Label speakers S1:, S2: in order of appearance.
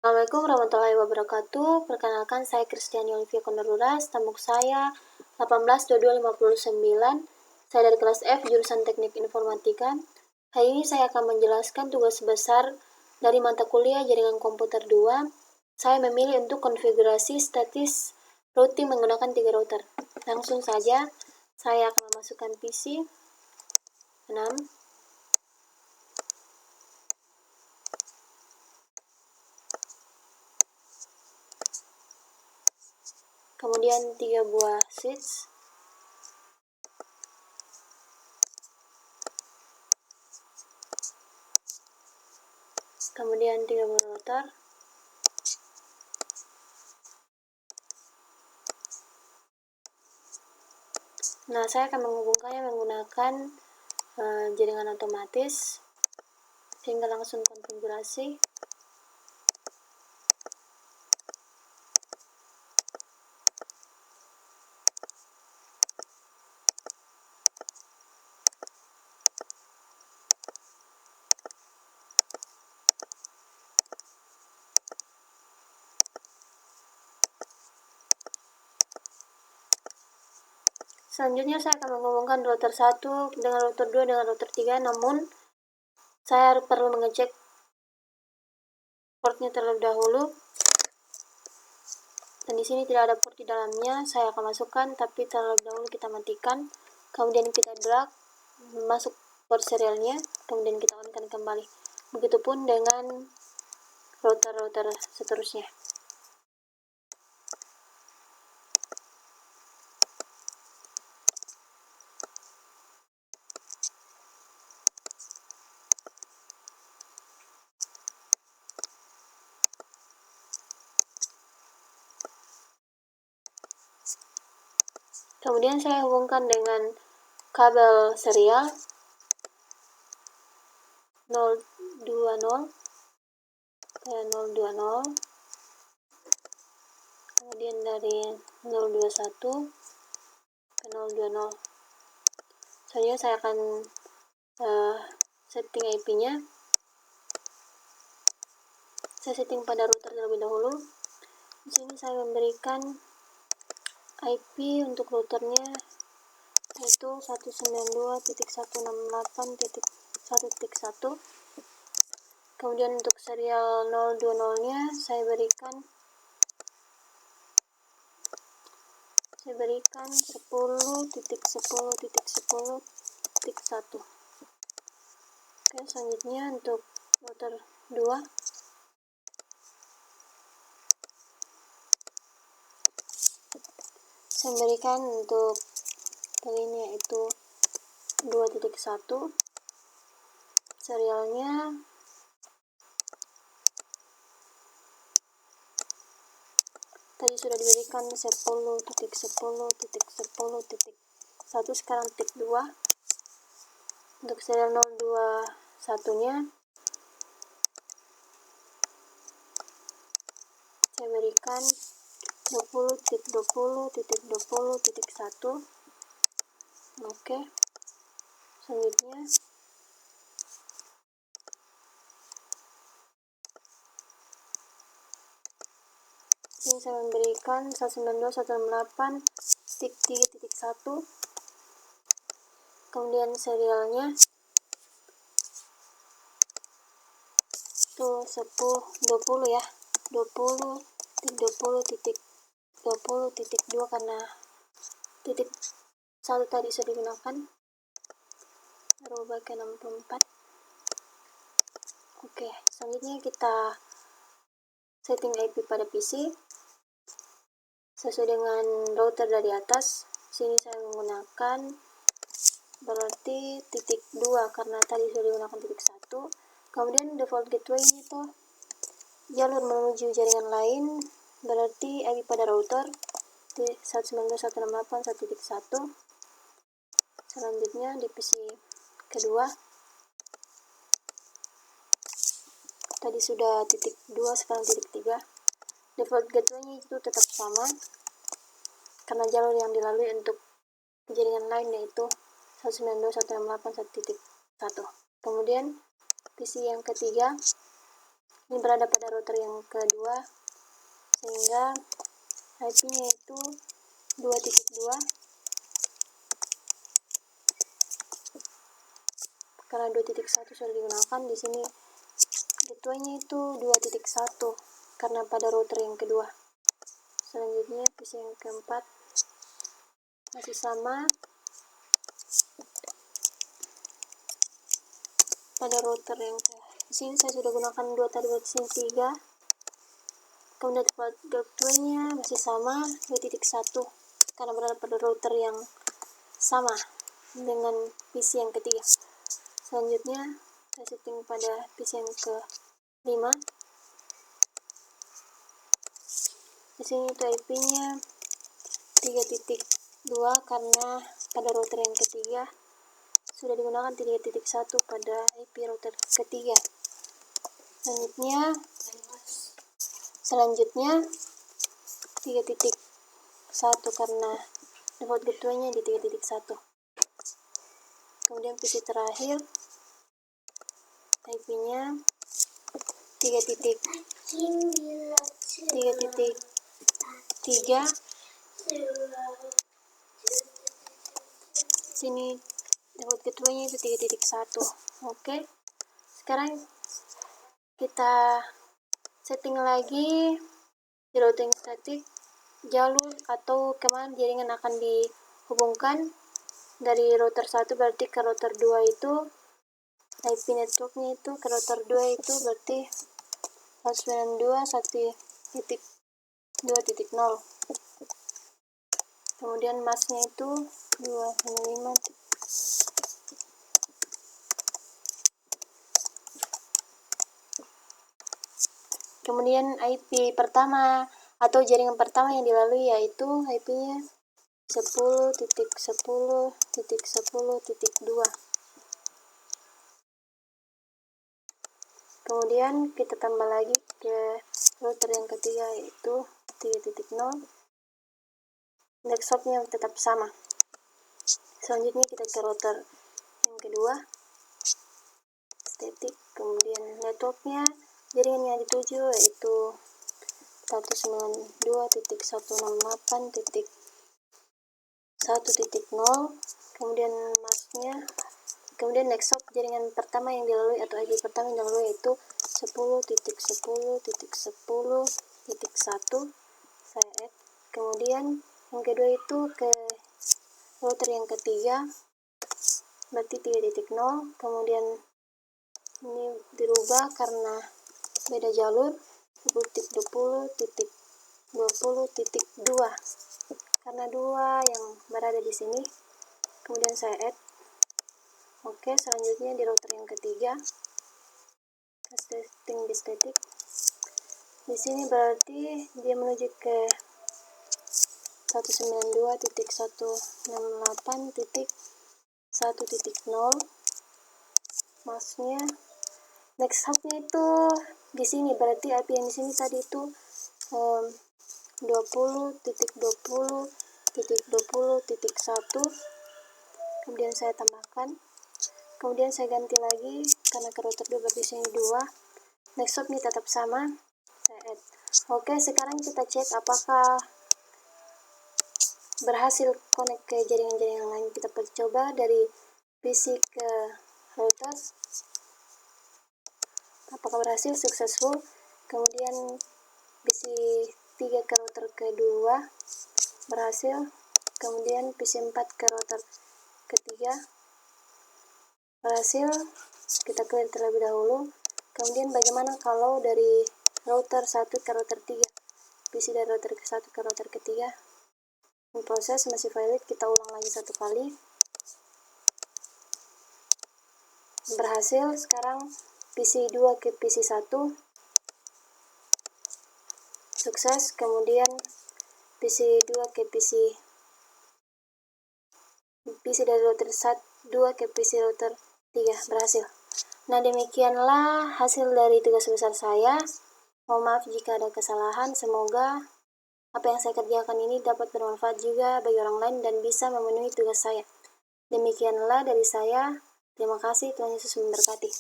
S1: Assalamualaikum warahmatullahi wabarakatuh. Perkenalkan, saya Kristiani Olivia Kondoruras. Tambuk saya 182259. Saya dari kelas F, jurusan Teknik Informatika. Hari ini saya akan menjelaskan tugas besar dari mata kuliah Jaringan Komputer 2. Saya memilih untuk konfigurasi statis routing menggunakan 3 router. Langsung saja, saya akan memasukkan PC 6. Kemudian 3 buah switch, kemudian 3 buah router, nah saya akan menghubungkannya menggunakan jaringan otomatis, sehingga langsung konfigurasi. Selanjutnya saya akan menghubungkan router 1 dengan router 2 dengan router 3, namun saya perlu mengecek portnya terlebih dahulu. Dan di sini tidak ada port di dalamnya, saya akan masukkan, tapi terlebih dahulu kita matikan. Kemudian kita drag masuk port serialnya, kemudian kita on-kan kembali. Begitupun dengan router-router seterusnya. Kemudian saya hubungkan dengan kabel serial 020 ke 020, kemudian dari 021 ke 020. Selanjutnya saya akan setting IP-nya. Saya setting pada router terlebih dahulu. Di sini saya memberikan IP untuk routernya yaitu 192.168.1.1. Kemudian untuk serial 020-nya saya berikan 10.10.10.1. Oke, selanjutnya untuk router 2 saya berikan untuk ini yaitu 2.1, serialnya tadi sudah diberikan 10.10.10.1, sekarang tik 2. Untuk serial 021-nya saya berikan 20.20.20.1. Oke, selanjutnya ini saya memberikan 192.168.3.1. kemudian serialnya itu 20 ya, 20.20.20.2 karena titik 1 tadi sudah digunakan, rubah ke 64. Oke, selanjutnya kita setting IP pada PC sesuai dengan router dari atas. Sini saya menggunakan berarti titik 2 karena tadi sudah digunakan titik 1. Kemudian default gateway itu jalur menuju jaringan lain, berarti IP pada router 192.168.1.1. Selanjutnya di PC kedua tadi sudah titik 2, sekarang titik 3. Default gateway itu tetap sama karena jalur yang dilalui untuk jaringan lain yaitu 192.168.1.1. Kemudian PC yang ketiga ini berada pada router yang kedua, sehingga IP-nya itu 2.2. Karena 2.1 sudah digunakan, di sini gateway-nya itu 2.1 karena pada router yang kedua. Selanjutnya PC yang keempat masih sama pada router yang ke sini. Saya sudah gunakan 2 tadi, di sini 3. Kemudian gateway-nya masih sama 2.1 karena berada pada router yang sama dengan PC yang ketiga. Selanjutnya saya setting pada PC yang ke-5. Di sini itu IP-nya 3.2 karena pada router yang ketiga sudah digunakan 3.1 pada IP router ketiga. Selanjutnya 3.1 karena default gateway-nya di 3.1. Kemudian PC terakhir IP-nya 3.3. Sini default gateway-nya itu 3.1. Oke. Sekarang kita setting lagi di routing static jalur atau kemana jaringan akan dihubungkan dari router 1 berarti ke router 2 itu IP networknya itu ke router 2 itu berarti 192.1.2.0. kemudian masknya itu 255. Kemudian IP pertama atau jaringan pertama yang dilalui yaitu IP-nya 10.10.10.2. Kemudian kita tambah lagi ke router yang ketiga yaitu 3.0. Next hop-nya tetap sama. Selanjutnya kita ke router yang kedua, static. Kemudian networknya jaringan yang dituju yaitu 192.168.1.0. kemudian masknya, kemudian next hop jaringan pertama yang dilalui atau IP pertama yang dilalui yaitu 10.10.10.1. saya add. Kemudian yang kedua itu ke router yang ketiga berarti 3.0. kemudian ini dirubah karena beda jalur 10.20.20.2 karena 2 yang berada di sini. Kemudian saya add. Oke, selanjutnya di router yang ketiga setting di static. Di sini berarti dia menuju ke 192.168.1.0. maksudnya next hub-nya itu di sini, berarti IP yang di sini tadi itu 20.20.20.1. kemudian saya tambahkan, kemudian saya ganti lagi karena ke router 2 berarti sini 2. next hop-nya tetap sama, saya add. Oke, sekarang kita cek apakah berhasil connect ke jaringan-jaringan lain. Kita coba dari PC ke router apakah berhasil, successful. Kemudian PC 3 ke router kedua berhasil. Kemudian PC 4 ke router ketiga berhasil. Kita clear terlebih dahulu. Kemudian bagaimana kalau dari router 1 ke router 3? PC dari router ke 1 ke router ketiga in proses, masih valid. Kita ulang lagi satu kali. Berhasil. Sekarang PC 2 ke PC 1 sukses. Kemudian PC 2 ke PC dari router 2 ke PC router 3 berhasil. Nah, demikianlah hasil dari tugas besar saya. Mohon maaf jika ada kesalahan. Semoga apa yang saya kerjakan ini dapat bermanfaat juga bagi orang lain dan bisa memenuhi tugas saya. Demikianlah dari saya. Terima kasih, Tuhan Yesus memberkati.